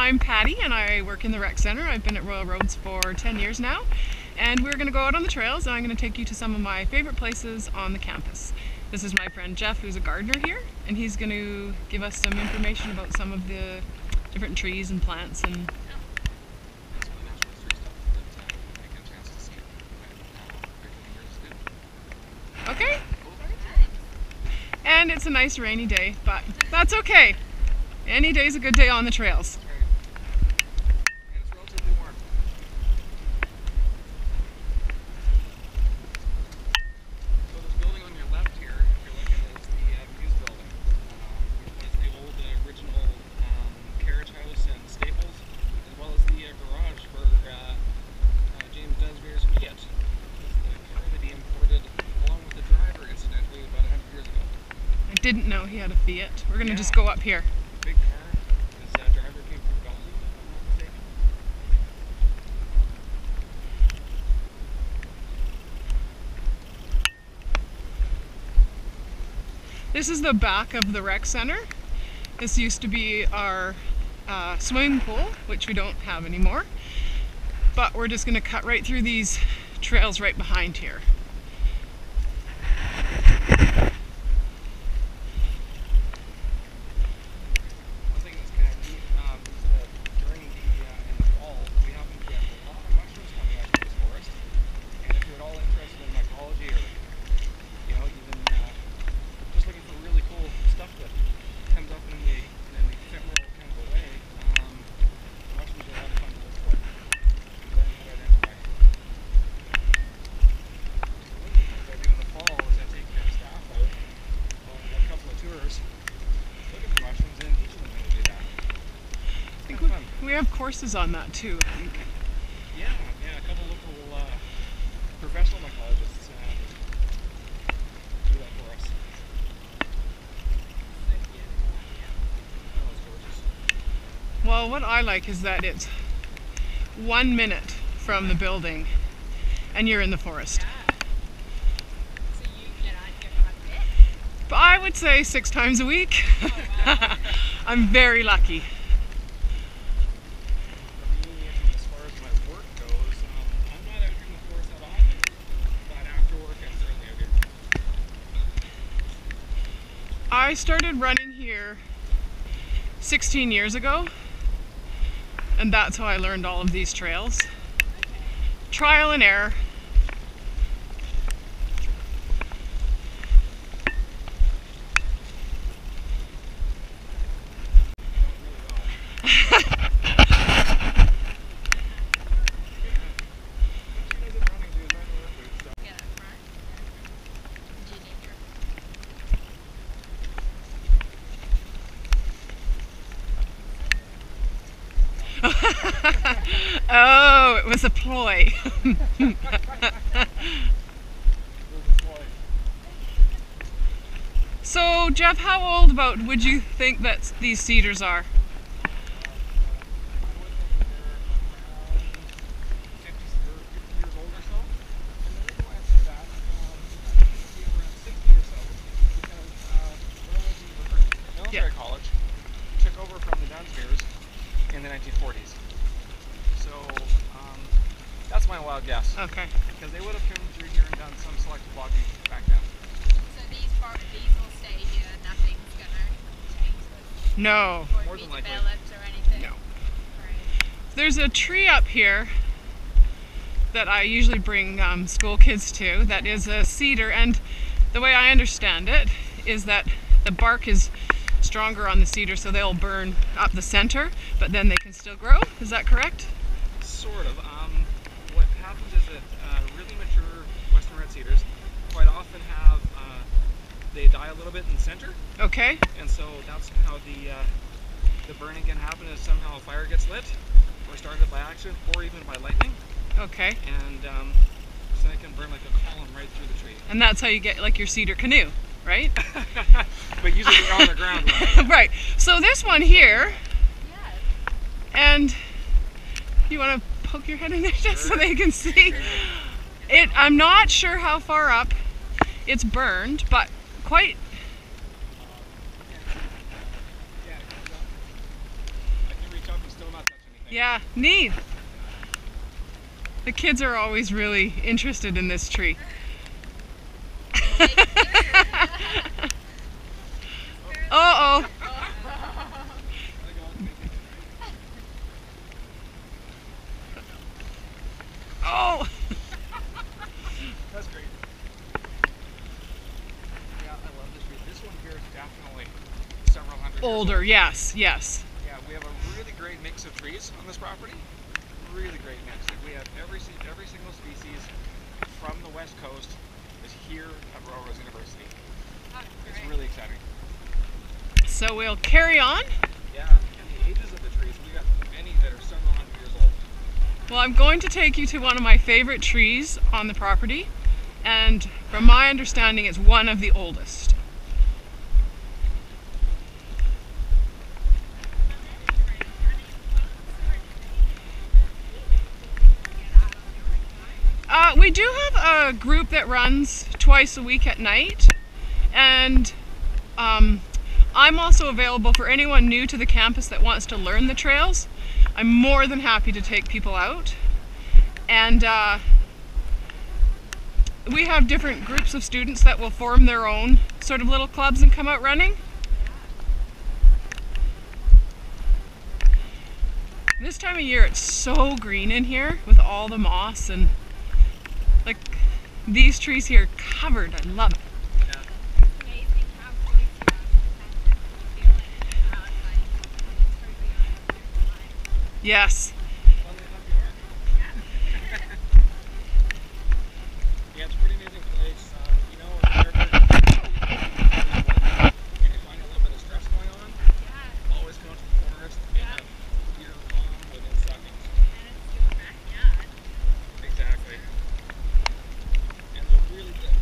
I'm Patty and I work in the rec center. I've been at Royal Roads for 10 years now, and we're going to go out on the trails and I'm going to take you to some of my favorite places on the campus. This is my friend Jeff, who's a gardener here, and he's going to give us some information about some of the different trees and plants and okay. And it's a nice rainy day, but that's okay. Any day's a good day on the trails. And it's relatively warm. So this building on your left here, if you're looking, is the Muse building. It's the old original carriage house and stables, as well as the garage for James Dunsmuir's Fiat. It's the car that he imported along with the driver, incidentally, about 100 years ago. I didn't know he had a Fiat. We're going to just go up here. Big car. His driver came from Belgium, if I'm not mistaken. This is the back of the rec center. This used to be our swimming pool, which we don't have anymore. But we're just going to cut right through these trails right behind here. One thing that's kind of neat is that during in the fall, we happen to get a lot of mushrooms coming out of this forest. And if you're at all interested in mycology or, you know, even just looking for really cool stuff that comes up in the ephemeral kind of a way, mushrooms are a lot of fun to look for. And learn how to identify. So one of the things I do in the fall is I take staff out on a couple of tours looking for mushrooms and teaching them how to do that. I think we have courses on that too, I think. Yeah, a couple local professional mycologists do that for us. Oh, it's gorgeous. Well, what I like is that it's 1 minute from the building and you're in the forest. So you get on here quite a bit? But I would say 6 times a week. I'm very lucky. For me, as far as my work goes, I'm not out here in the forest that often, but after work I'm certainly out here. I started running here 16 years ago, and that's how I learned all of these trails. Trial and error. Get up front. Do you need your Oh, it was a ploy. So, Jeff, how old about would you think that these cedars are? Military college took over from the Dunsmuirs in the 1940s. So that's my wild guess. Okay. Because they would have come through here and done some selective logging back then. So these will stay here, nothing's gonna change this? No. Or More be than likely. developed or anything? No. Right. There's a tree up here that I usually bring school kids to that is a cedar, and the way I understand it is that the bark is stronger on the cedar, so they'll burn up the center, but then they can still grow. Is that correct? Sort of. What happens is that really mature western red cedars quite often have, they die a little bit in the center, Okay. and so that's how the burning can happen, is somehow a fire gets lit, or started by accident, or even by lightning, Okay. and so it can burn like a column right through the tree. And that's how you get like your cedar canoe, right? But usually they're on the ground. Right. So this one here, Yeah. and you want to poke your head in there just so Sure. they can see it. I'm not sure how far up it's burned, but quite. Yeah, it comes up. I can reach up and still not Yeah, neat. The kids are always really interested in this tree. Uh-oh. Oh. That's great. Yeah, I love this tree. This one here is definitely several hundred Older, years yes, yes. old. Yeah, we have a really great mix of trees on this property. Really great mix. Like we have every single species from the West Coast is here at Royal Rose University. It's really exciting. So we'll carry on. Yeah, and the ages of the trees, we got many that are several hundred years old. Well, I'm going to take you to one of my favorite trees on the property, and from my understanding, it's one of the oldest. We do have a group that runs twice a week at night, and I'm also available for anyone new to the campus that wants to learn the trails. I'm more than happy to take people out, and we have different groups of students that will form their own sort of little clubs and come out running. This time of year it's so green in here with all the moss, and like these trees here covered. I love it. Yes. Yeah, it's a pretty amazing place. You know, if you're ever and you find a little bit of stress going on, always come out to the forest and you're calm within seconds. Exactly. And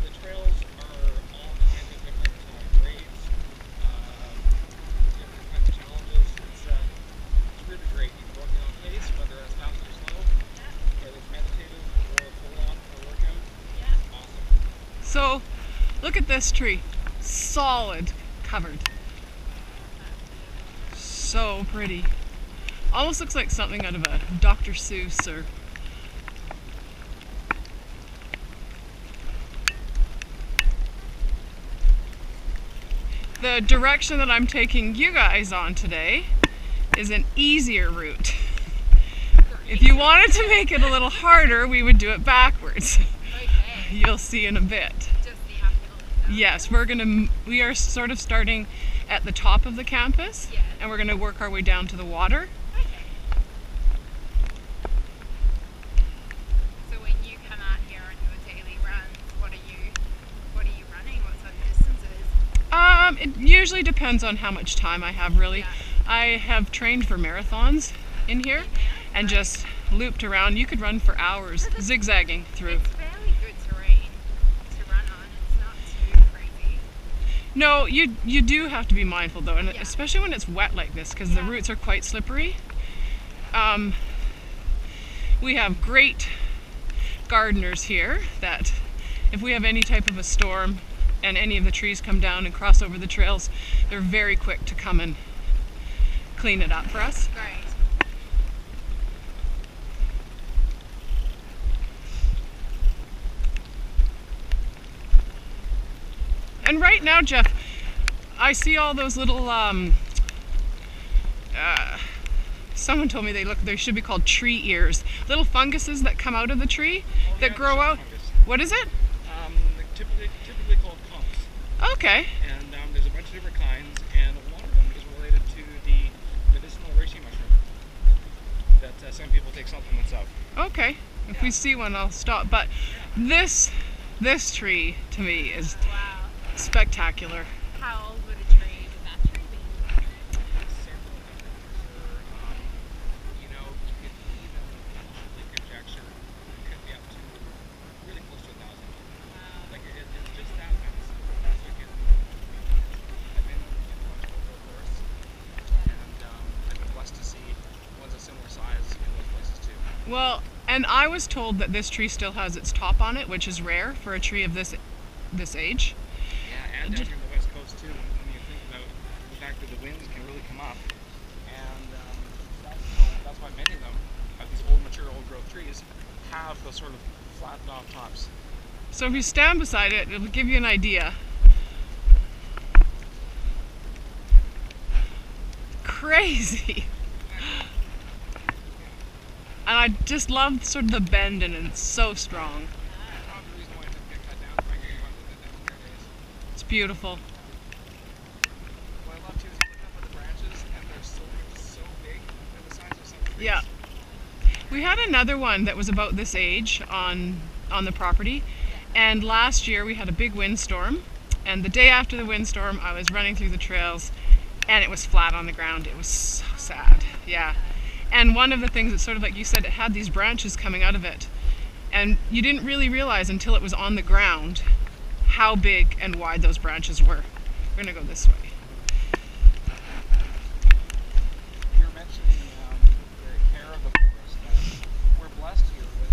the trails are all kinds of different grades, different kinds of challenges. It's really great. You can work your own pace, whether it's fast or slow, whether it's meditative or full on for a workout. Awesome. So look at this tree, solid covered. So pretty. Almost looks like something out of a Dr. Seuss or the direction that I'm taking you guys on today is an easier route. If you wanted to make it a little harder, we would do it backwards. You'll see in a bit. Yes, we are sort of starting at the top of the campus, and we're going to work our way down to the water. So when you come out here on your daily runs, what are you running? What sort of distances? It usually depends on how much time I have, really. Yeah. I have trained for marathons in here and just looped around. You could run for hours, zigzagging through. It's fairly good terrain to run on. It's not too crazy. No, you do have to be mindful though, and Yeah. especially when it's wet like this, because the roots are quite slippery. We have great gardeners here that if we have any type of a storm and any of the trees come down and cross over the trails, they're very quick to come and clean it up for us. Great. And right now, Jeff, I see all those little, someone told me they should be called tree ears. Little funguses that come out of the tree that grow out. Fungus. What is it? They're typically called clumps. Okay. And there's a bunch of different kinds, and one of them is related to the medicinal reishi mushroom that some people take supplements of. Okay. If we see one, I'll stop. But this tree to me is Wow. spectacular. How old would that tree be? Several hundred for sure. You know, you could even like conjecture it could be up to really close to 1,000. Like it's just that massive. So you can, I've been in a bunch of local forests, and I've been blessed to see ones of similar size in those places too. Well, and I was told that this tree still has its top on it, which is rare for a tree of this age. Yeah, and down here on the west coast too, when you think about the fact that the winds can really come up, and that's why many of them trees have those sort of flattened off tops. So if you stand beside it, it'll give you an idea. Crazy. And I just love sort of the bend, and it's so strong. Probably the reason why it didn't get cut down. I really wanted it down there days. It's beautiful. What I love too is you look up at the branches and they're so big. They're the size of some trees. Yeah. We had another one that was about this age on the property, and last year we had a big windstorm, and the day after the windstorm I was running through the trails and it was flat on the ground. It was so sad. Yeah. And one of the things that sort of, like you said, it had these branches coming out of it, and you didn't really realize until it was on the ground how big and wide those branches were. We're gonna go this way. You were mentioning the care of the forest. We're blessed here with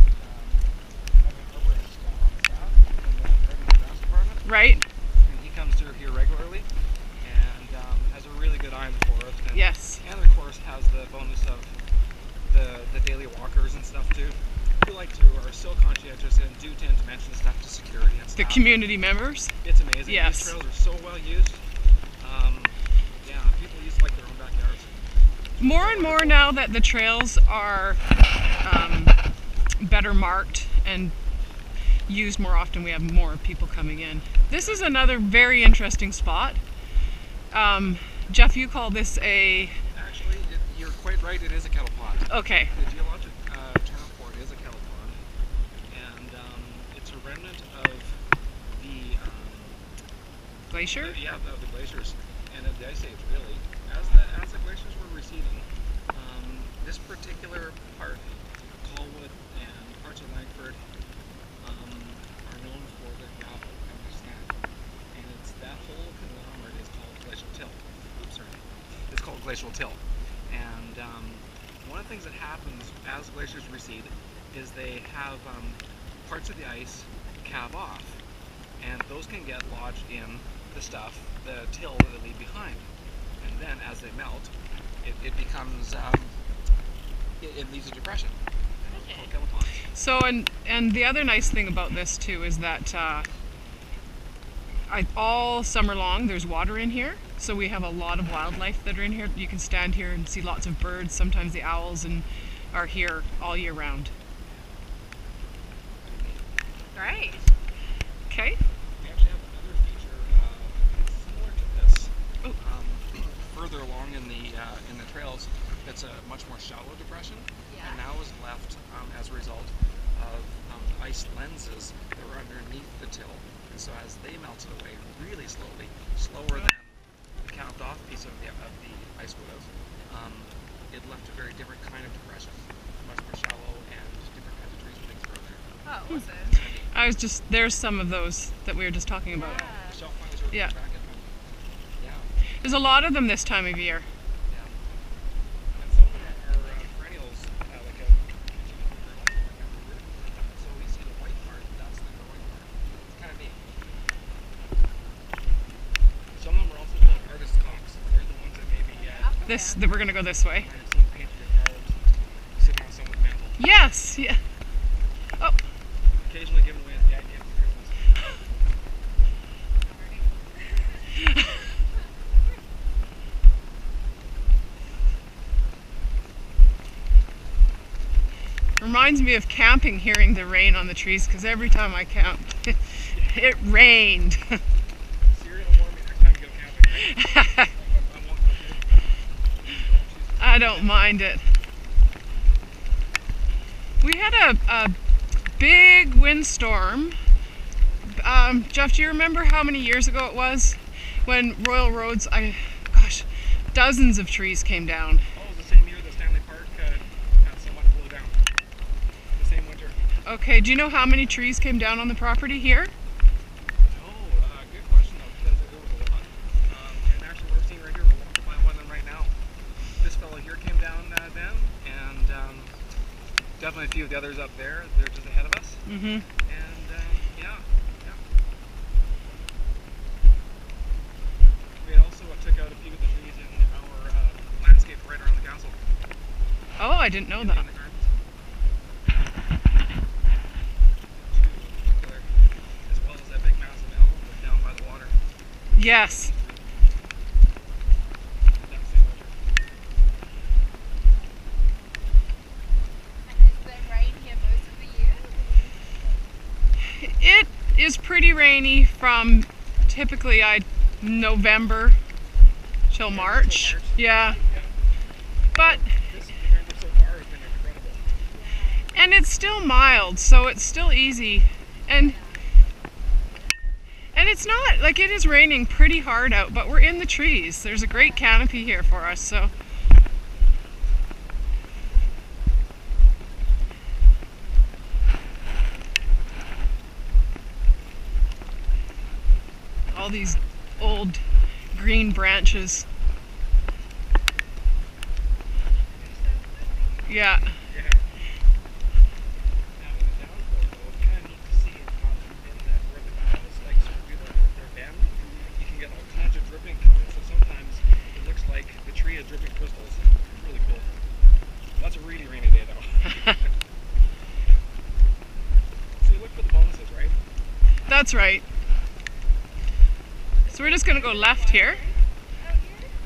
having an arborist on staff in the Garden and Grounds Department. Right? And he comes through here regularly and has a really good eye on the forest. And, Yes. and of course has the bonus of the daily walkers and stuff too, who are so conscientious and do tend to mention stuff to security and stuff. The community members. It's amazing. Yes. These trails are so well used. Yeah, people use like their own backyards. More and more now that the trails are better marked and used more often, we have more people coming in. This is another very interesting spot. Jeff, you call this a... Actually, you're quite right, it is a kettle pond. Okay. The geologic term for it is a kettle pond, and it's a remnant of the Glacier? of the glaciers and of the ice age, really. As the glaciers were receding, this particular part, Colwood and parts of Langford, are known for the gravel and the sand, and it's that whole conglomerate is called glacial till. Oops, sorry. It's called glacial till, and one of the things that happens as glaciers recede is they have parts of the ice calve off, and those can get lodged in the stuff, the till that they leave behind, and then as they melt, it becomes it leaves a depression. Called kettle ponds. So, and the other nice thing about this too is that all summer long there's water in here, so we have a lot of wildlife that are in here. You can stand here and see lots of birds. Sometimes the owls are here all year round. Great. Okay. We actually have another feature similar to this, further along in the trails. It's a much more shallow depression, Yeah. and now is left as a result of ice lenses that were underneath the till. And so as they melted away really slowly, slower than the calved off piece of the ice would have, it left a very different kind of depression, much more shallow, and different kinds of trees and things grow there. Oh, awesome. There's some of those that we were just talking about. Yeah. The shelf lines are Yeah. back at them. Yeah. There's a lot of them this time of year. Yeah. And some of them are perennials, like a so we see the white part, that's the growing part. It's kind of neat. Some of them are also called artist cocks. They're the ones that maybe We're gonna go this way. might have seen painted or carved sitting on someone's mantle. Yes. Yeah. Oh. Occasionally given away as gag gifts for Christmas. Reminds me of camping, hearing the rain on the trees, because every time I camped, it rained. Cereal warm next time you go camping, right? I don't mind it. We had a big windstorm. Jeff, do you remember how many years ago it was when Royal Roads, dozens of trees came down? Oh, the same year that Stanley Park had so much blow down. The same winter. Okay, do you know how many trees came down on the property here? No, good question though, because it was a lot. And actually we're seeing right here, we're walking by one of them right now. This fellow here came down then, and definitely a few of the others up there. They're just ahead of us. Mm-hmm. And yeah. We also took out a few of the trees in our landscape right around the castle. Oh, I didn't know in that. the gardens. Yes. Exact same measure. And is there rain here most of the year? It is pretty rainy from typically November till March. Yeah. But This November so far has been incredible. and it's still mild, so it's still easy. And it's not like it is raining pretty hard out, but we're in the trees. There's a great canopy here for us, so all these old green branches. Yeah. Yeah. Now in the downpour though, it's kind of neat to see in where the clouds like sort of do their bend. You can get all kinds of dripping coming. So sometimes it looks like the tree is dripping crystals. It's really cool. That's a really rainy day though. So you look for the bonuses, right? That's right. So we're just gonna go left here.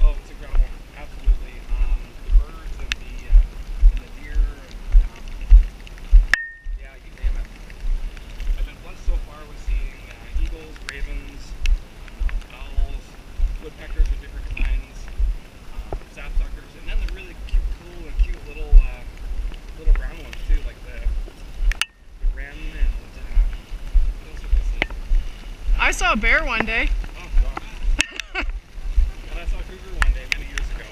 Oh, it's incredible. Absolutely. The birds and the deer. Yeah, you name it. I've been blessed so far with seeing eagles, ravens, owls, woodpeckers of different kinds, sapsuckers, and then the really cool and cute little brown ones too, like the wren and what else have I seen? I saw a bear one day. Oh gosh. Well, I saw a cougar one day many years ago.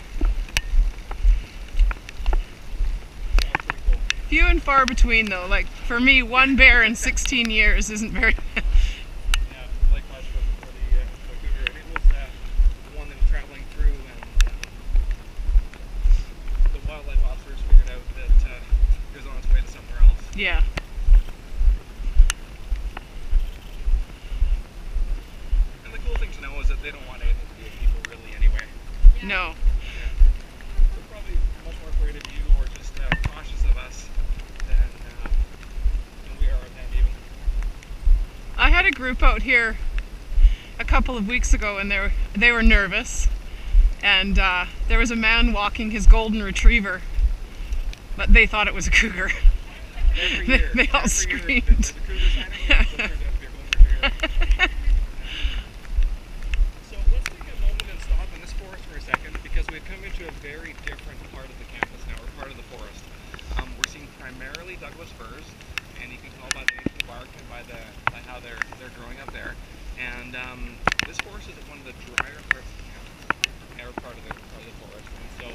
That was pretty cool. Few and far between though. Like for me, one bear in 16 years isn't very Yeah, likewise for the cougar. And it was the one that was traveling through, and the wildlife officers figured out that it was on its way to somewhere else. Yeah. And the cool thing to know is that they don't want anything to do with people really anyway. No. Yeah. They're probably much more afraid of you or just cautious of us than we are of them even. I had a group out here a couple of weeks ago, and they were nervous, and there was a man walking his golden retriever, but they thought it was a cougar. Every year. They all every screamed. Year, there's a cougar sighting, and it turns out to be a golden retriever. So let's take a moment and stop in this forest for a second, because we've come into a very different part of the campus now, or part of the forest. We're seeing primarily Douglas firs, and you can tell by the ancient bark and by how they're growing up there. And this forest is one of the drier parts of the campus, or part of the forest, and so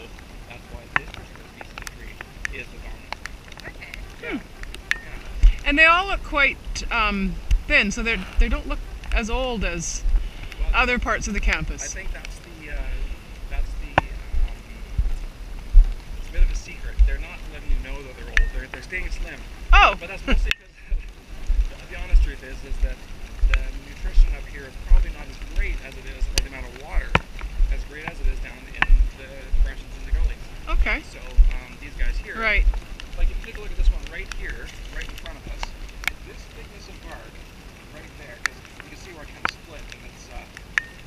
that's why this particular species of tree is the dominant. Okay. Yeah. And they all look quite thin, so they don't look as old as Well, other parts of the I campus. think it's a bit of a secret. They're not letting you know that they're old. They're staying slim. Oh, But that's mostly because the honest truth is that the nutrition up here is probably not as great as it is, or the amount of water as great as it is down in the depressions and the gullies. okay. So these guys here, Right. like if you take a look at this one right here, right in front of us, this thickness of bark right there, because you can see where it kind of split, and it's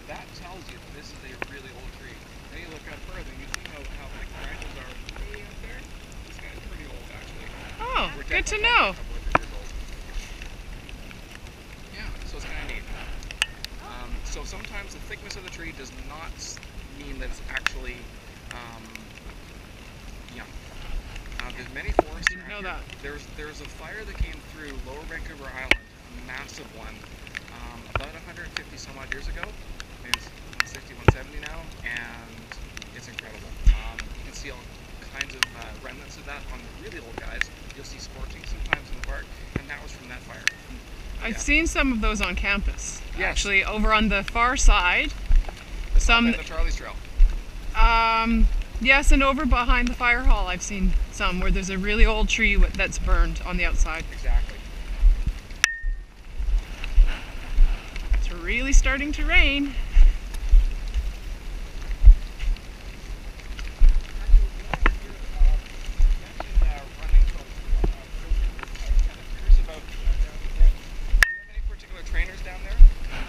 that tells you that this is a really old tree. Then you look up further, and you see how thick the branches are way up there. This guy's pretty old, actually. Oh, We're good to definitely know. a couple of years old. Yeah, so it's kind of neat. So sometimes the thickness of the tree does not mean that it's actually young. There's many forests Didn't around know here. that. There's a fire that came through Lower Vancouver Island, a massive one, about 150 some odd years ago. Maybe it's 160, 170 now, and it's incredible. You can see all kinds of remnants of that on the really old guys. You'll see scorching sometimes in the bark, and that was from that fire. I've Yeah. seen some of those on campus. Yes. Actually, over on the far side. The Some- top end of Charlie's Trail. Yes, and over behind the fire hall, I've seen some where there's a really old tree that's burned on the outside. Exactly. It's really starting to rain.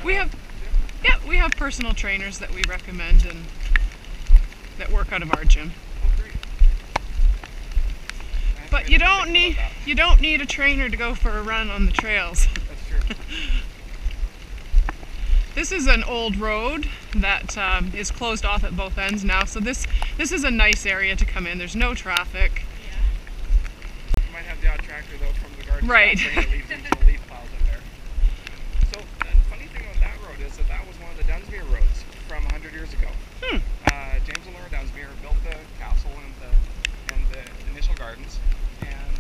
We have personal trainers that we recommend and that work out of our gym. Oh, great. But you don't need a trainer to go for a run on the trails. That's true. This is an old road that is closed off at both ends now, so this is a nice area to come in. There's no traffic. You might have the odd tractor though from the garden. Right. Bringing the leaves into the leaf piles up there. So the funny thing about that road is that was one of the Dunsmuir roads from 100 years ago. James and Laura Dunsmuir built the castle and the initial gardens, and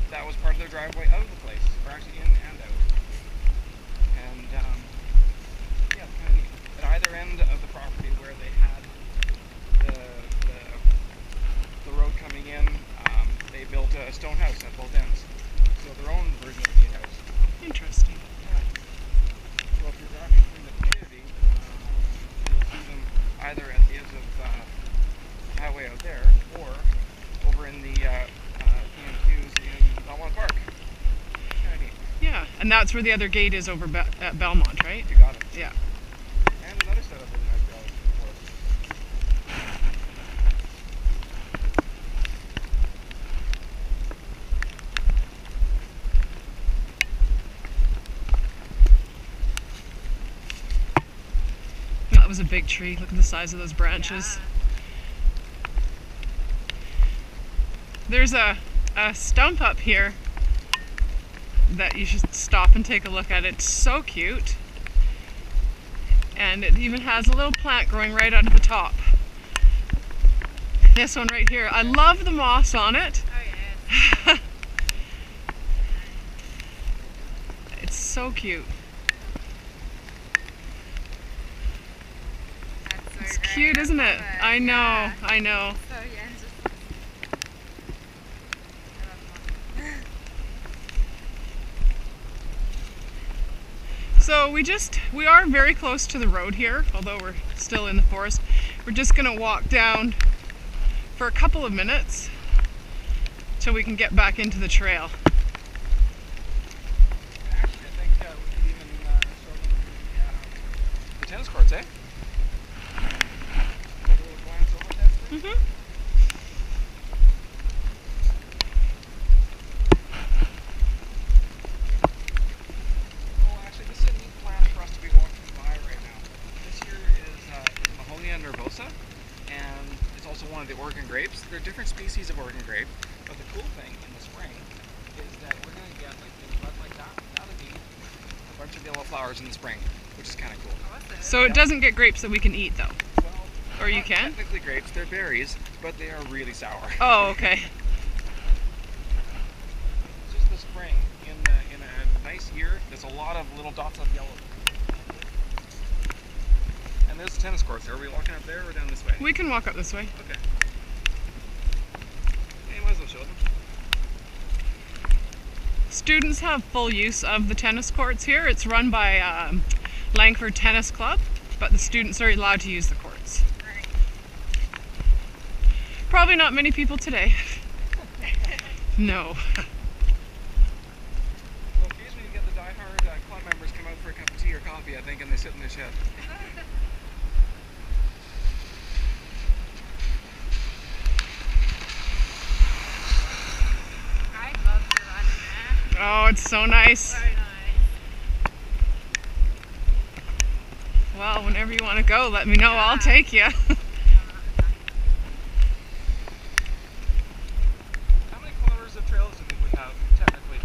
that was part of their driveway out of the place, or actually in and out. And yeah, it's kind of neat. At either end of the property where they had the road coming in, they built a stone house at both ends. So their own version of a gatehouse. Interesting. Yeah. So if you're driving through the community, you'll see them either at the edge of the highway out there, or over in the P&Qs in Belmont Park. Kind of neat. Yeah, and that's where the other gate is over at Belmont, right? You got it. Yeah. And another set of really nice rails for us. That was a big tree. Look at the size of those branches. There's a stump up here that you should stop and take a look at. It's so cute. And it even has a little plant growing right out of the top. This one right here. I love the moss on it. Oh yes. It's so cute. That's so It's great. cute, isn't it? Love it. I know, Yeah. I know. So yeah, it's just I love moss. So we are very close to the road here, although we're still in the forest. We're just gonna walk down for a couple of minutes till we can get back into the trail. Actually, I think we could even show them the tennis courts, eh? Take a little glance over that thing. Mm-hmm. Oh, actually, this is a neat plant for us to be walking by right now. This here is Mahonia nervosa, and it's also one of the Oregon grapes. There are different species of Oregon grape, but the cool thing in the spring is that we're going to get like things like that. That'll be a bunch of yellow flowers in the spring, which is kind of cool. Awesome. So it doesn't get grapes that we can eat though. Well, Or you not can? technically grapes, they're berries, but they are really sour. Oh, okay. It's just the spring in a nice year. There's a lot of little dots of yellow. And there's the tennis courts. Are we walking up there or down this way? We can walk up this way. Okay. Hey, might as well show them. Students have full use of the tennis courts here. It's run by Langford Tennis Club, but the students are allowed to use the courts. Right. Probably not many people today. No. Well, occasionally you get the die-hard club members come out for a cup of tea or coffee, I think, and they sit in their shed. I love to run there. Oh, it's so nice. So nice. Well, whenever you want to go, let me know. I'll take you. How many kilometers of trails do you think we have, technically?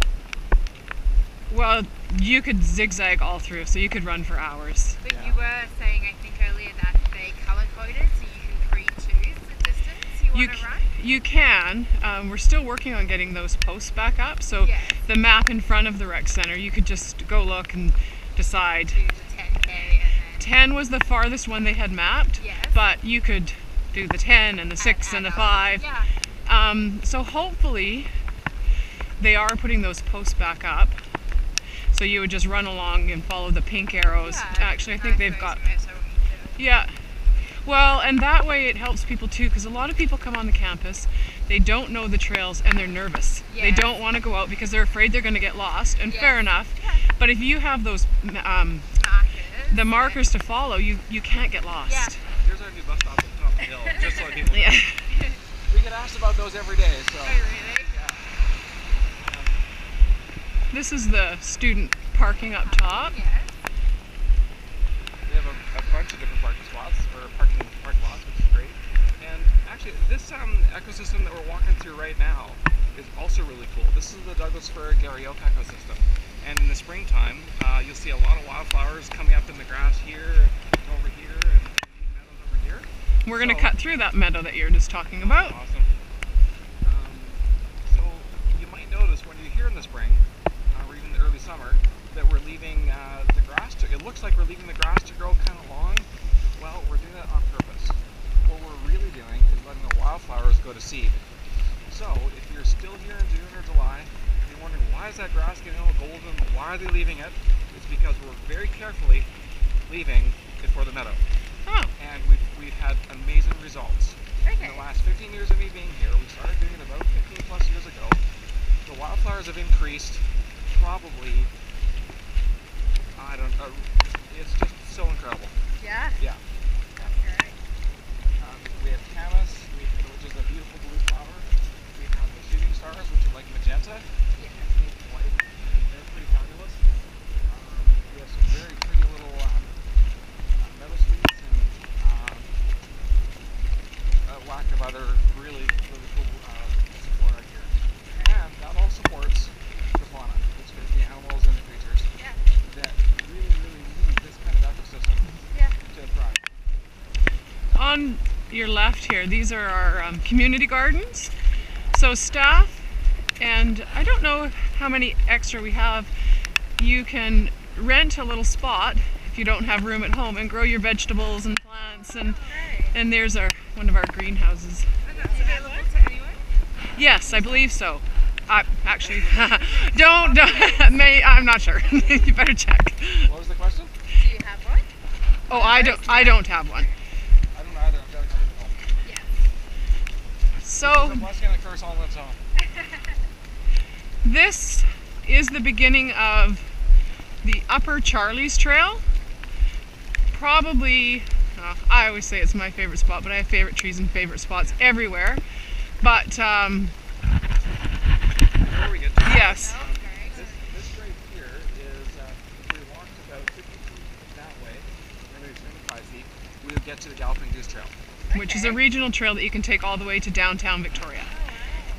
Well, you could zigzag all through, so you could run for hours. But Yeah. you were saying, I think earlier, that they color coded, so you can pre-choose the distance you You want to c- run. You can. We're still working on getting those posts back up. So Yes. the map in front of the rec center, you could just go look and decide. Do the 10K and then 10 was the farthest one they had mapped, yes. but you could do the 10 and the 6 and the 5. Yeah. So hopefully they are putting those posts back up. So you would just run along and follow the pink arrows. Yeah, Actually, I think they've got... so we Yeah. Well, and that way it helps people too, because a lot of people come on the campus, they don't know the trails and they're nervous. They Yes. don't want to go out because they're afraid they're going to get lost, and Yes. fair enough. Yeah. But if you have those markers. the markers to follow, you can't get lost. Yeah. Here's our new bus stop at the top of the hill, just so people know. Yeah. We get asked about those every day, so. Oh, really? Yeah. This is the student parking up top. Yes. We have a bunch of different parking spots, or parking lots, which is great. And actually, this ecosystem that we're walking through right now is also really cool. This is the Douglas fir Garry Oak ecosystem. And in the springtime, you'll see a lot of wildflowers coming up in the grass here, and over here, and these meadows over here. We're going to cut through that meadow that you're just talking about. Awesome. So you might notice when you're here in the spring, or even the early summer, that we're leaving the grass to, it looks like we're leaving the grass to grow kind of long. Well, we're doing that on purpose. What we're really doing is letting the wildflowers go to seed. So if you're still here in June or July, and you're wondering why is that grass getting all golden, why are they leaving it? It's because we're very carefully leaving it for the meadow. Oh, And we've had amazing results. Okay. In the last 15 years of me being here, we started doing it about 15 plus years ago. The wildflowers have increased probably, I don't know, it's just so incredible. Yeah. Yeah. That's great. We have camas, which is a beautiful blue flower. We have the shooting stars, which are like magenta, Yeah. pink, white, and they're pretty fabulous. We have some very pretty little meadow sweets and a whack of other really cool flora here. And that all supports the fauna, which is the animals and the creatures Yeah. that really need this kind of ecosystem Yeah. to thrive. on your left here, these are our community gardens. So staff, and I don't know how many extra we have, you can rent a little spot if you don't have room at home and grow your vegetables and plants, and Great. there's one of our greenhouses. And that's available to anyone? Yes, I believe so. Actually, don't I'm not sure. You better check. What was the question? Do you have one? Oh, I don't have one. I don't either. I've got a couple at home. Yes. So It's a blessing and a curse all on its own. this is the beginning of the Upper Charlie's Trail. Probably, I always say it's my favorite spot, but I have favorite trees and favorite spots everywhere. But Before we get to yes, this right here is, if we walked about 50 feet that way, or maybe 75 feet, we would get to the Galloping Goose Trail. which is a regional trail that you can take all the way to downtown Victoria.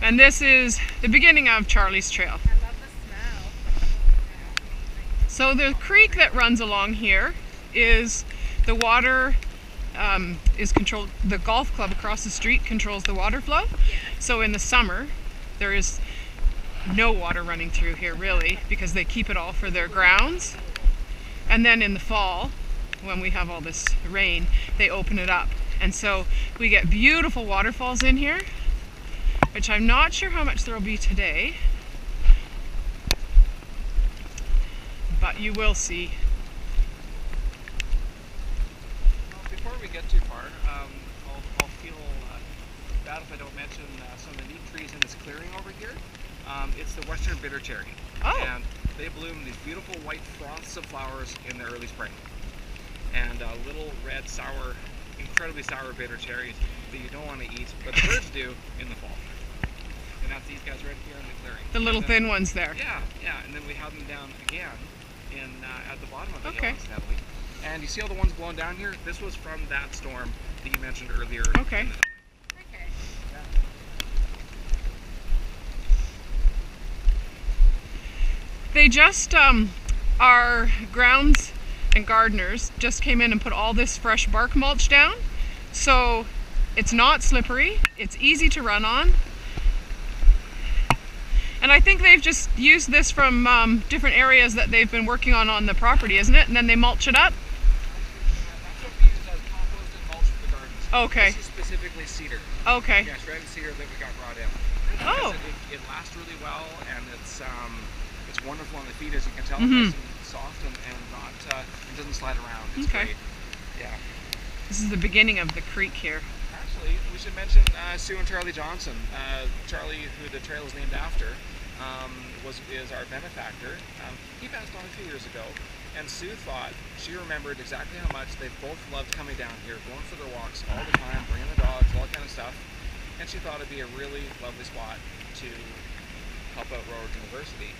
And this is the beginning of Charlie's Trail. I love the smell. So the creek that runs along here is the water is controlled. The golf club across the street controls the water flow. So in the summer, there is no water running through here really, because they keep it all for their grounds. And then in the fall, when we have all this rain, they open it up. And so we get beautiful waterfalls in here, which I'm not sure how much there will be today, but you will see. Well, before we get too far, I'll feel bad if I don't mention some of the neat trees in this clearing over here. It's the Western Bitter Cherry. Oh. And they bloom these beautiful white froths of flowers in the early spring. And little red, sour, incredibly sour bitter cherries that you don't want to eat, but the birds do in the fall. And that's these guys right here in the clearing. The little And then- thin ones there. Yeah, yeah, and then we have them down again in at the bottom of the Okay. hill, incidentally. And you see all the ones blowing down here? This was from that storm that you mentioned earlier. Okay. In the Okay. They just, our grounds and gardeners just came in and put all this fresh bark mulch down. So it's not slippery, it's easy to run on. And I think they've just used this from different areas that they've been working on the property, isn't it? And then they mulch it up? That's what we use as compost and mulch for the gardens. Okay. This is specifically cedar. Okay. Yeah, shredded cedar that we got brought in. Oh. It lasts really well, and it's wonderful on the feet, as you can tell. Mhm. Nice and soft and not it doesn't slide around. It's Okay. great. Yeah. This is the beginning of the creek here. Actually, we should mention Sue and Charlie Johnson. Charlie, who the trail is named after, is our benefactor. He passed on a few years ago, And Sue thought, she remembered exactly how much they both loved coming down here, going for their walks all the time, bringing the dogs, all that kind of stuff. And she thought it'd be a really lovely spot to help out Royal Roads University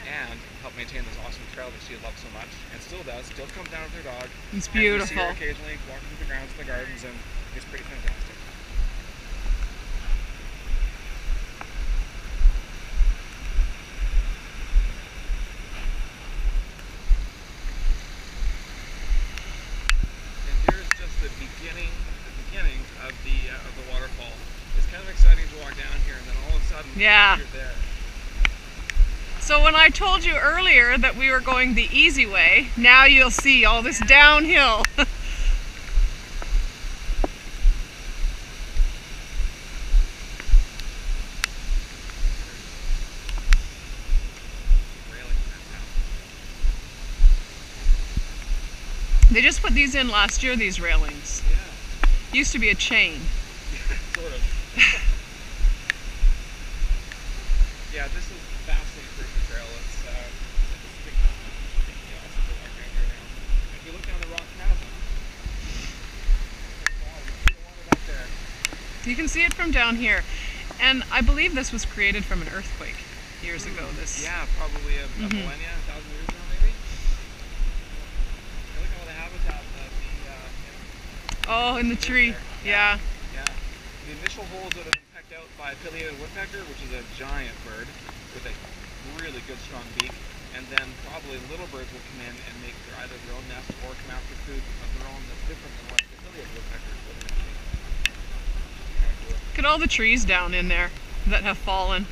and help maintain this awesome trail that she loved so much, and still does. Still comes down with her dog. It's And we see beautiful. her occasionally walking through the grounds and the gardens, and it's pretty fantastic. The beginning of the waterfall. It's kind of exciting to walk down here, and then all of a sudden, Yeah. you're there. So when I told you earlier that we were going the easy way, now you'll see all this downhill. They just put these in last year, these railings. Yeah. Used to be a chain. Sort of. Yeah, this is vastly improved the trail. It's a big awesome to walk down here now. If you look down the rock chasm, you see the water back there. You can see it from down here. And I believe this was created from an earthquake years ago. This. Yeah, probably a millennia, 1,000 years ago maybe. Look at all the habitat that Oh, in the tree. Yeah. Yeah. The initial holes that have been pecked out by a pileated woodpecker, which is a giant bird with a really good strong beak, and then probably little birds will come in and make either their own nest or come after food of their own that's different than what the pileated woodpeckers would have been. Kind of cool. Look at all the trees down in there that have fallen.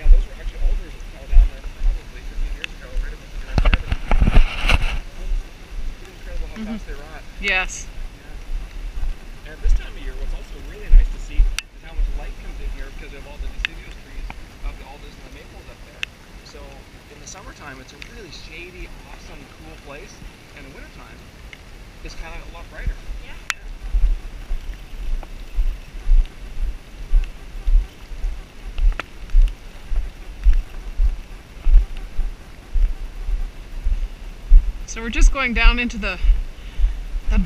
Yeah, those were actually alders that fell down there probably 15 years ago, right about the right there. It's incredible how fast they rot. Yes. Yeah. And this time of year, what's also really nice to see is how much light comes in here because of all the deciduous trees of the alders and the maples up there. So in the summertime, it's a really shady, awesome, cool place. And in the wintertime, it's kind of a lot brighter. Yeah. So we're just going down into the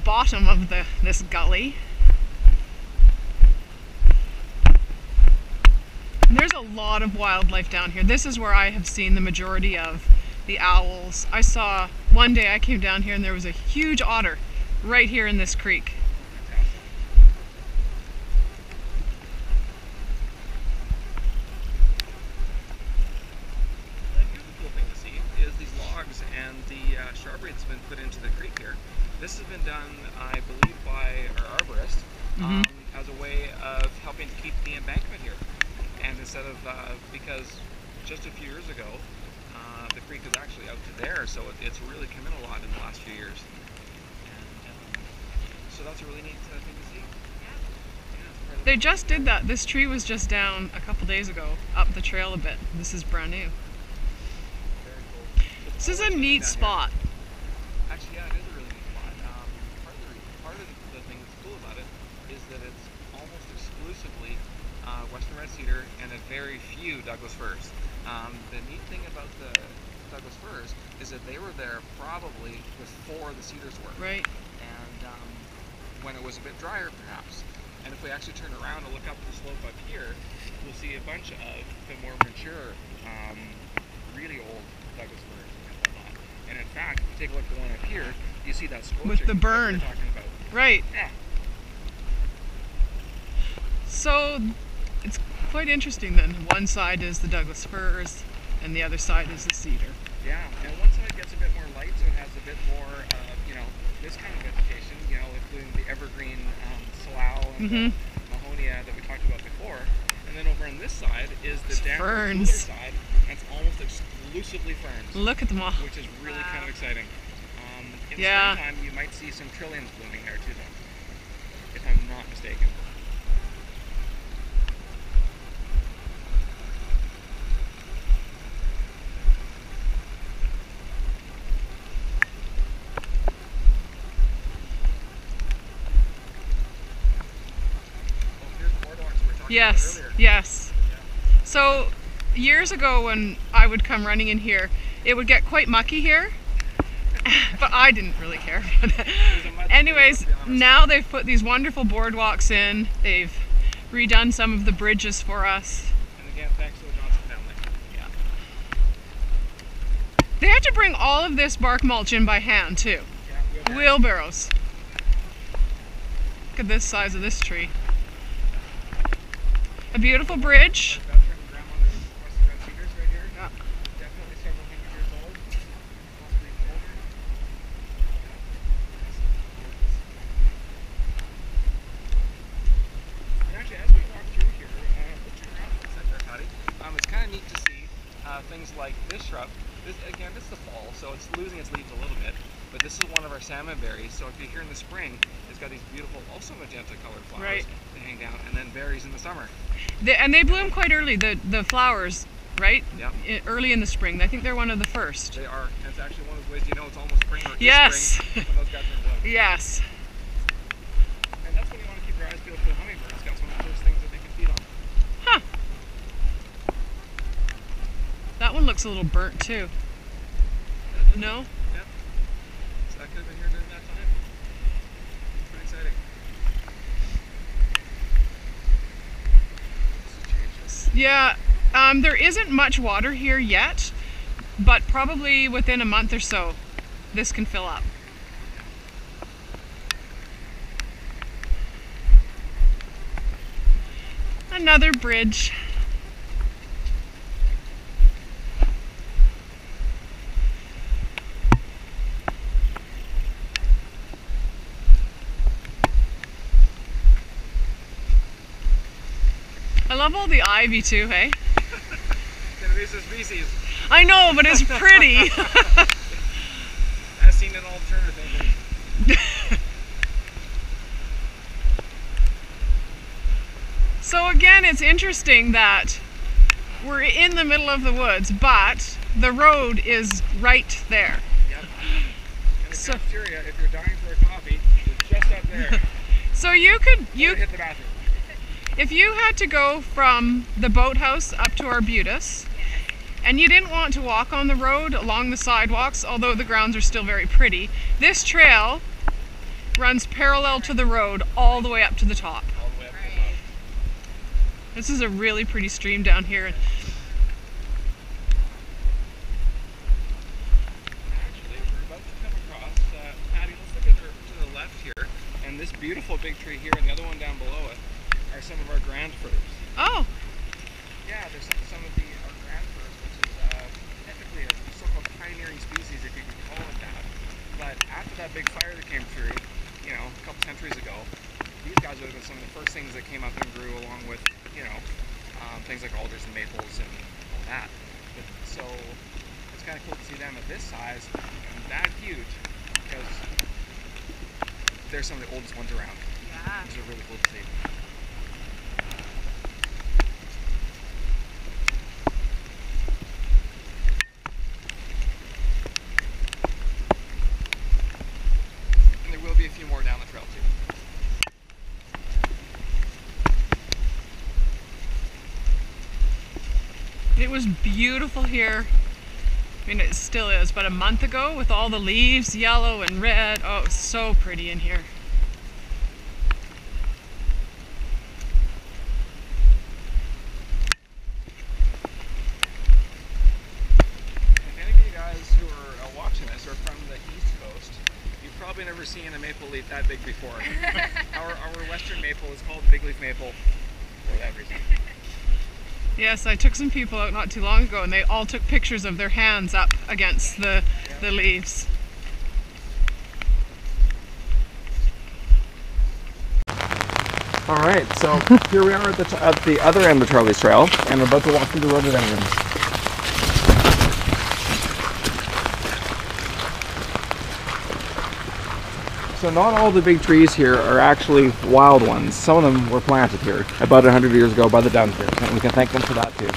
bottom of this gully. And there's a lot of wildlife down here. This is where I have seen the majority of the owls. I saw one day I came down here and there was a huge otter right here in this creek. And the shrubbery that's been put into the creek here. This has been done, I believe, by our arborist as a way of helping to keep the embankment here. And instead of, because just a few years ago, the creek is actually out to there, so it's really come in a lot in the last few years. And so that's a really neat thing to see. Yeah, They just did that. This tree was just down a couple days ago, up the trail a bit. This is brand new. This is a neat spot. Actually, yeah, it is a really neat spot. Part of the thing that's cool about it is that it's almost exclusively western red cedar and a very few Douglas firs. The neat thing about the Douglas firs is that they were there probably before the cedars were. Right. And when it was a bit drier, perhaps. And if we actually turn around and look up the slope up here, we'll see a bunch of the more mature, really old Douglas firs. And in fact, if you take a look at the one up here, you see that scorching with the burn. that we're talking about. Right. Yeah. So it's quite interesting then. One side is the Douglas firs and the other side is the cedar. Yeah, and one side gets a bit more light, so it has a bit more, this kind of vegetation, including the evergreen slough and the mahonia that we talked about before. And then over on this side is the damper, cooler side, and it's almost exclusively ferns. Look at them all. Which is really kind of exciting. In springtime, you might see some trilliums blooming there too, though, if I'm not mistaken. Oh, here's the boardwalks we were talking about earlier. Yes. Yeah. So years ago when I would come running in here, it would get quite mucky here, but I didn't really care. Anyways, now they've put these wonderful boardwalks in. They've redone some of the bridges for us. And again, thanks to the Johnson family. Yeah. They had to bring all of this bark mulch in by hand too. Yeah, Wheelbarrows. Look at this size of this tree. A beautiful bridge. Our veteran grandmother was the red cedars right here. Yeah. Definitely several hundred years old. Possibly even older. And actually, as we walk through here, let's turn around for a second, Patty. It's kind of neat to see things like this shrub. This is the fall, so it's losing its leaves a little bit. But this is one of our salmon berries. So if you're here in the spring, it's got these beautiful, also magenta colored flowers that hang down, and then berries in the summer. And they bloom quite early, the flowers, right? Yep. Early in the spring. I think they're one of the first. They are. And it's actually one of those ways you know it's almost spring or Yes. spring when those guys are in bloom. Yes. And that's when you want to keep your eyes peeled for the hummingbirds. That's one of the first things that they can feed on. Huh. That one looks a little burnt too. No? Yep. So that could have been here during that time. Pretty exciting. Yeah, there isn't much water here yet, but probably within a month or so, this can fill up. Another bridge. I love all the ivy too, hey? Invasive species. I know, but it's pretty. As seen in all Turner things. So again, it's interesting that we're in the middle of the woods, but the road is right there. Yep. And the cafeteria, if you're dying for a coffee, is just up there. So you could, Or hit the bathroom. if you had to go from the boathouse up to Arbutus, and you didn't want to walk on the road along the sidewalks, although the grounds are still very pretty, this trail runs parallel to the road all the way up to the top. All the way up to the top. This is a really pretty stream down here. Actually, we're about to come across, Patty, let's look at to the left here, and this beautiful big tree here and the other one down below it are some of our grand firs. Oh, Yeah, there's some of our grand firs, which is technically a so-called pioneering species, if you can call it that. But after that big fire that came through, you know, a couple centuries ago, these guys would have been some of the first things that came up and grew along with, you know, things like alders and maples and all that. So it's kind of cool to see them at this size and that huge, because they're some of the oldest ones around. Yeah. These are really cool to see. And there will be a few more down the trail too. it was beautiful here. I mean, it still is, but a month ago with all the leaves, yellow and red, oh, it was so pretty in here. If any of you guys who are watching this are from the East Coast, you've probably never seen a maple leaf that big before. Our western maple is called big leaf maple for that reason. Yes, I took some people out not too long ago and they all took pictures of their hands up against the leaves. All right, so here we are at the other end of Charlie's Trail, and we're about to walk through the rhododendrons. So not all the big trees here are actually wild ones. Some of them were planted here about 100 years ago by the Dunkers, and we can thank them for that too.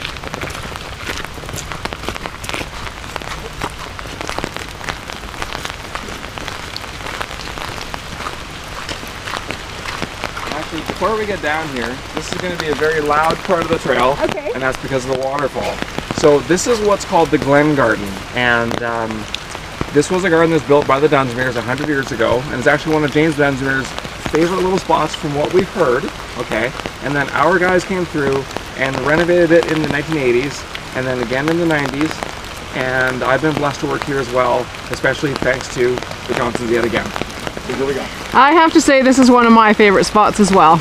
Actually, before we get down here, this is going to be a very loud part of the trail, Okay. and that's because of the waterfall. So this is what's called the Glen Garden, and this was a garden that was built by the Dunsmuirs 100 years ago, and it's actually one of James Dunsmuir's favorite little spots from what we've heard, okay? And then our guys came through and renovated it in the 1980s, and then again in the 90s, and I've been blessed to work here as well, especially thanks to the Johnsons yet again. So here we go. I have to say this is one of my favorite spots as well.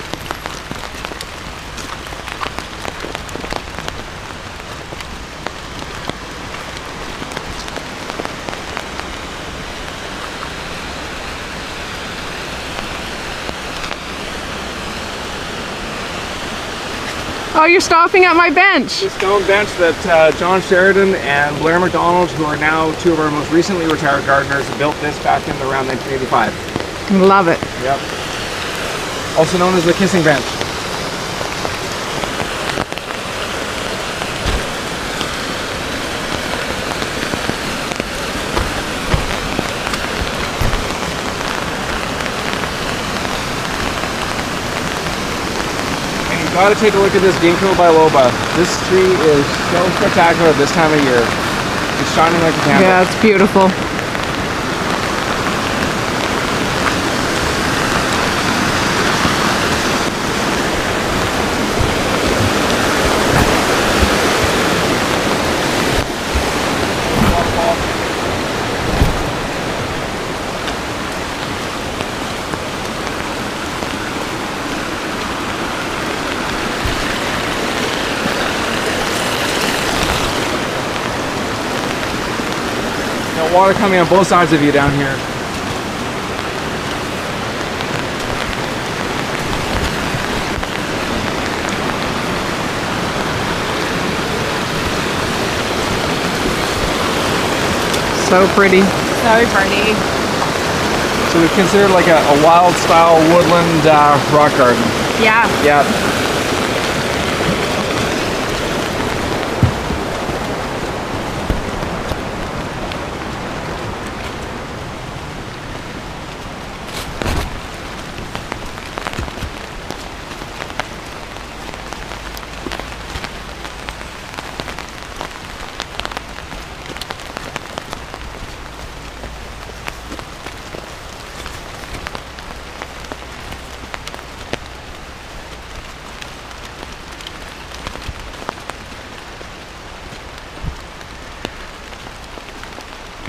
Oh, you're stopping at my bench. The stone bench that John Sheridan and Blair McDonald, who are now two of our most recently retired gardeners, built this back in around 1985. Love it. Yep. Also known as the kissing bench. Got to take a look at this ginkgo biloba. This tree is so spectacular this time of year. It's shining like a candle. Yeah, it's beautiful. Water coming on both sides of you down here. So pretty. So pretty. So we consider like a wild style woodland rock garden. Yeah. Yeah.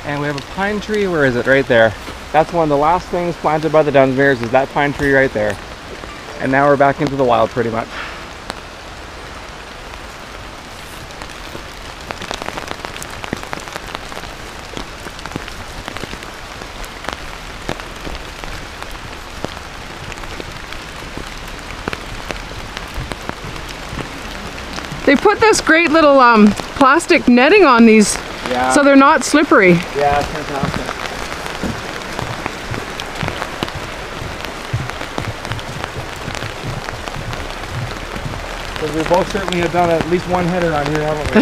And we have a pine tree, where is it? Right there. That's one of the last things planted by the Dunsmuirs, is that pine tree right there. And now we're back into the wild pretty much. They put this great little plastic netting on these so they're not slippery. Yeah, it's fantastic. So we both certainly have done at least one header on here, haven't we?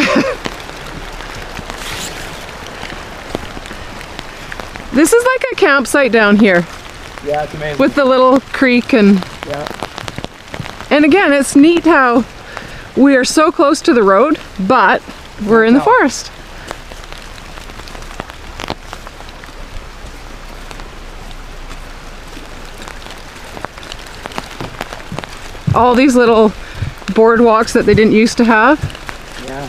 This is like a campsite down here. Yeah, it's amazing. With the little creek and... Yeah. And again, it's neat how we are so close to the road, but we're in the forest. All these little boardwalks that they didn't used to have. Yeah.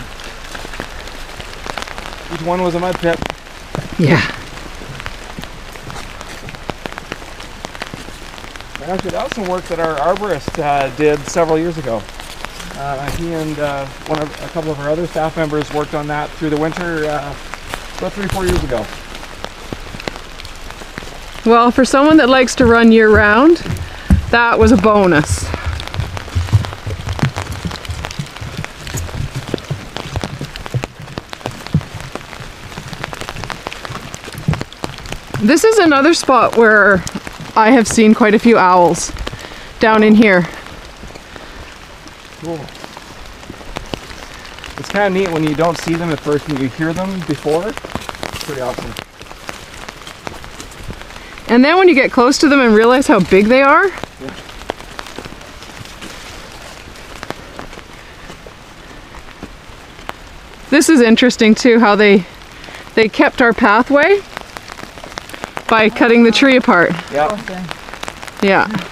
Each one was a mud pit. Yeah. Actually, that was some work that our arborist did several years ago. He and a couple of our other staff members worked on that through the winter about 3-4 years ago. Well, for someone that likes to run year round, that was a bonus. This is another spot where I have seen quite a few owls down in here. Cool. It's kind of neat when you don't see them at first and you hear them before. It's pretty awesome. And then when you get close to them and realize how big they are, This is interesting too, how they kept our pathway by cutting the tree apart. Yeah. Yeah.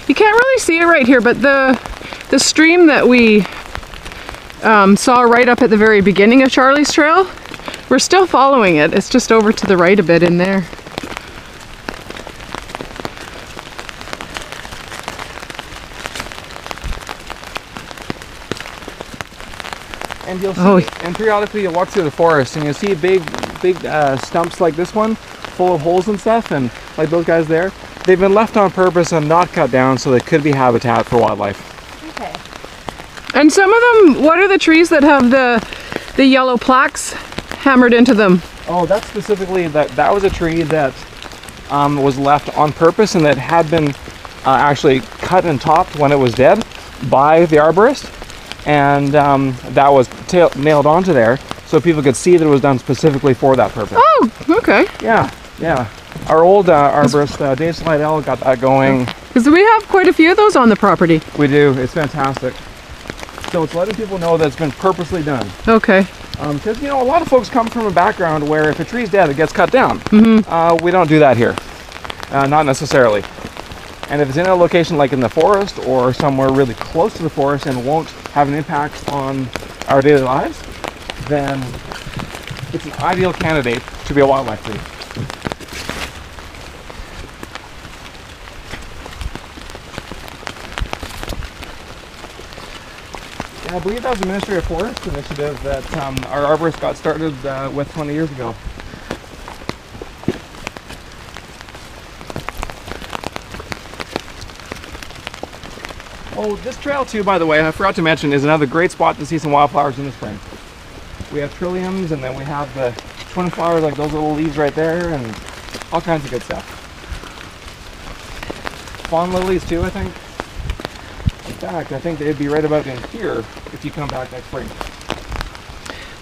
You can't really see it right here, but the stream that we saw right up at the very beginning of Charlie's Trail, we're still following it. It's just over to the right a bit in there. And you'll see, and periodically you'll walk through the forest and you'll see big stumps like this one, full of holes and stuff, and like those guys there. They've been left on purpose and not cut down so they could be habitat for wildlife. Okay. And some of them, what are the trees that have the yellow plaques hammered into them? Oh, that's specifically, that was a tree that was left on purpose and that had been actually cut and topped when it was dead by the arborist. And that was nailed onto there so people could see that it was done specifically for that purpose. Oh, okay. Yeah, yeah. Our old arborist, Dave Slidell, got that going. Because we have quite a few of those on the property. We do. It's fantastic. So it's letting people know that it's been purposely done. Okay. Because, you know, a lot of folks come from a background where if a tree's dead, it gets cut down. Mm-hmm. We don't do that here. Not necessarily. And if it's in a location like in the forest or somewhere really close to the forest and won't have an impact on our daily lives, then it's an ideal candidate to be a wildlife tree. I believe that was a Ministry of Forest initiative that our arborist got started with 20 years ago. Oh, this trail too, by the way, I forgot to mention, is another great spot to see some wildflowers in the spring. We have trilliums, and then we have the twin flowers, like those little leaves right there, and all kinds of good stuff. Fawn lilies too, I think. In fact, I think they'd be right about in here if you come back next spring.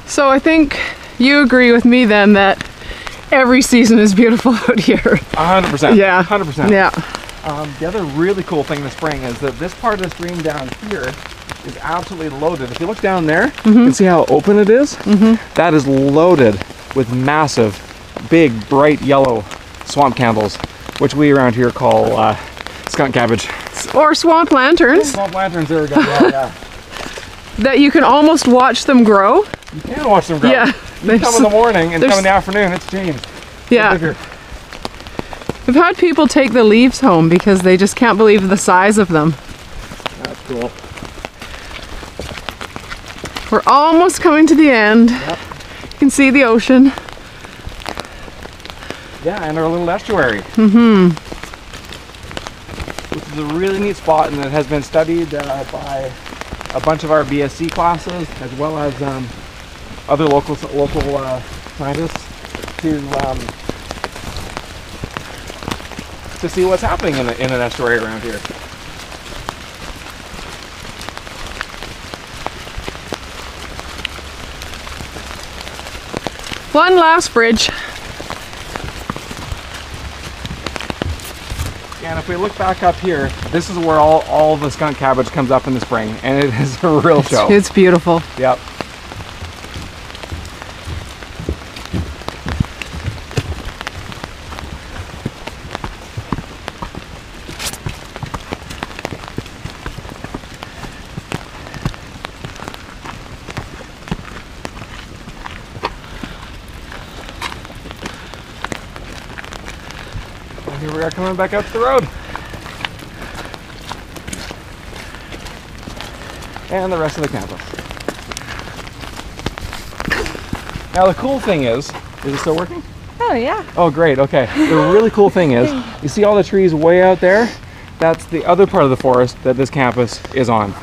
So I think you agree with me then that every season is beautiful out here. 100%. Yeah. 100%. Yeah. The other really cool thing in the spring is that this part of the stream down here is absolutely loaded. If you look down there, you can see how open it is. That is loaded with massive, big, bright yellow swamp candles, which we around here call skunk cabbage. Or swamp lanterns. Swamp lanterns, there we go. Yeah, yeah. That you can almost watch them grow. You can watch them grow. Yeah. You come in the morning and come in the afternoon, it's changed. Yeah. We've had people take the leaves home because they just can't believe the size of them. That's cool. We're almost coming to the end. Yep. You can see the ocean. Yeah, and our little estuary. Which is a really neat spot, and it has been studied by a bunch of our BSc classes, as well as other local scientists to see what's happening in an estuary around here. One last bridge. And if we look back up here, this is where all the skunk cabbage comes up in the spring, and it is a real show. It's beautiful. Yep. Here we are coming back out to the road. And the rest of the campus. Now the cool thing is it still working? Oh yeah. Oh great, okay. The really cool thing is, you see all the trees way out there? That's the other part of the forest that this campus is on.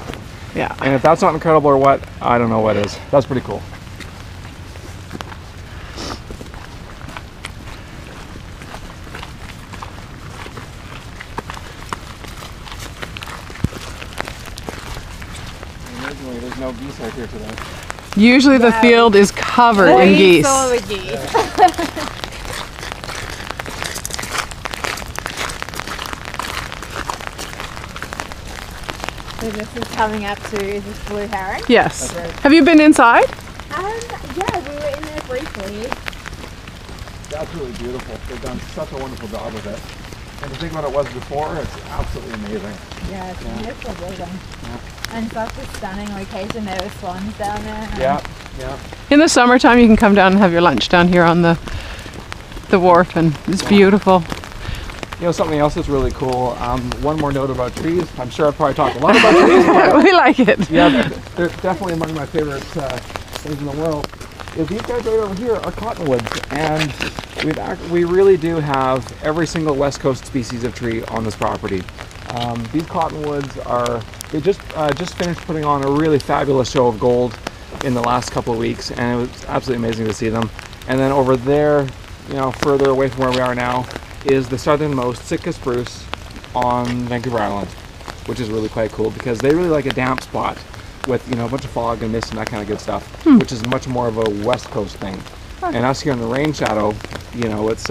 Yeah. And if that's not incredible or what, I don't know what is. That's pretty cool. right here today. Usually the field is covered in geese. Saw the geese. So this is coming up to, is this blue herring? Yes. That's right. Have you been inside? Yeah, we were in there briefly. That's really beautiful. They've done such a wonderful job with it. And to think what it was before, it's absolutely amazing. Yeah, it's a beautiful building. And such a stunning location. There were swans down there. Yeah. In the summertime you can come down and have your lunch down here on the wharf, and it's beautiful. You know, something else that's really cool, one more note about trees. I'm sure I've probably talked a lot about trees, but We like it. yeah, they're definitely among my favorite things in the world. Is these guys right over here are cottonwoods, and we really do have every single West Coast species of tree on this property. These cottonwoods they just finished putting on a really fabulous show of gold in the last couple of weeks, and it was absolutely amazing to see them. And then over there, you know, further away from where we are now, is the southernmost Sitka spruce on Vancouver Island, which is really quite cool because they really like a damp spot with, you know, a bunch of fog and mist and that kind of good stuff, which is much more of a West Coast thing. And us here in the rain shadow, you know, it's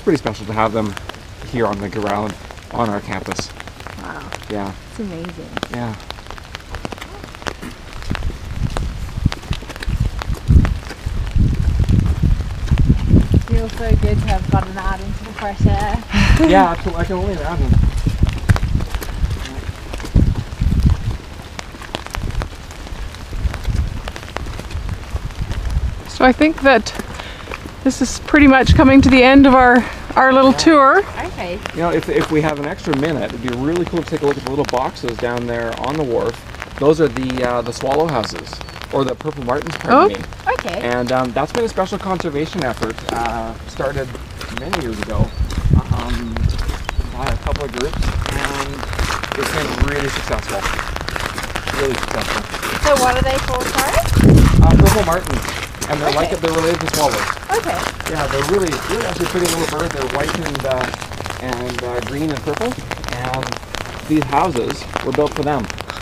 pretty special to have them here on Vancouver Island on our campus. Wow, Yeah. it's amazing. Yeah. Feels so good to have gotten out into the fresh air. Yeah, I can only imagine. So I think that this is pretty much coming to the end of our little tour. Okay. You know, if we have an extra minute, it'd be really cool to take a look at the little boxes down there on the wharf. Those are the swallow houses, or the purple martins, pardon me. Okay. And that's been a special conservation effort started many years ago by a couple of groups, and it's been really successful. Really successful. So what are they called, sorry? Purple martins, and they're they're related to swallows. Okay. Yeah, they're really actually pretty little bird. They're white and green and purple, and these houses were built for them.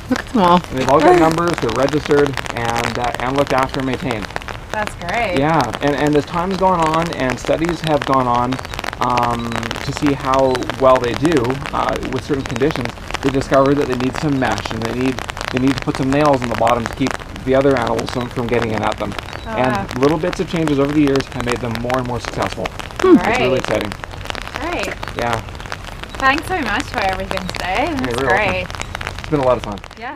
Look at them all. And they've all got numbers, they're registered, and looked after and maintained. That's great. Yeah, and as time's gone on and studies have gone on to see how well they do with certain conditions, they discovered that they need some mesh, and they need to put some nails in the bottom to keep the other animals from getting in at them. And little bits of changes over the years have made them more and more successful. It's really exciting. Great. Yeah. Thanks so much for everything today. That's you're great. welcome. It's been a lot of fun. Yeah.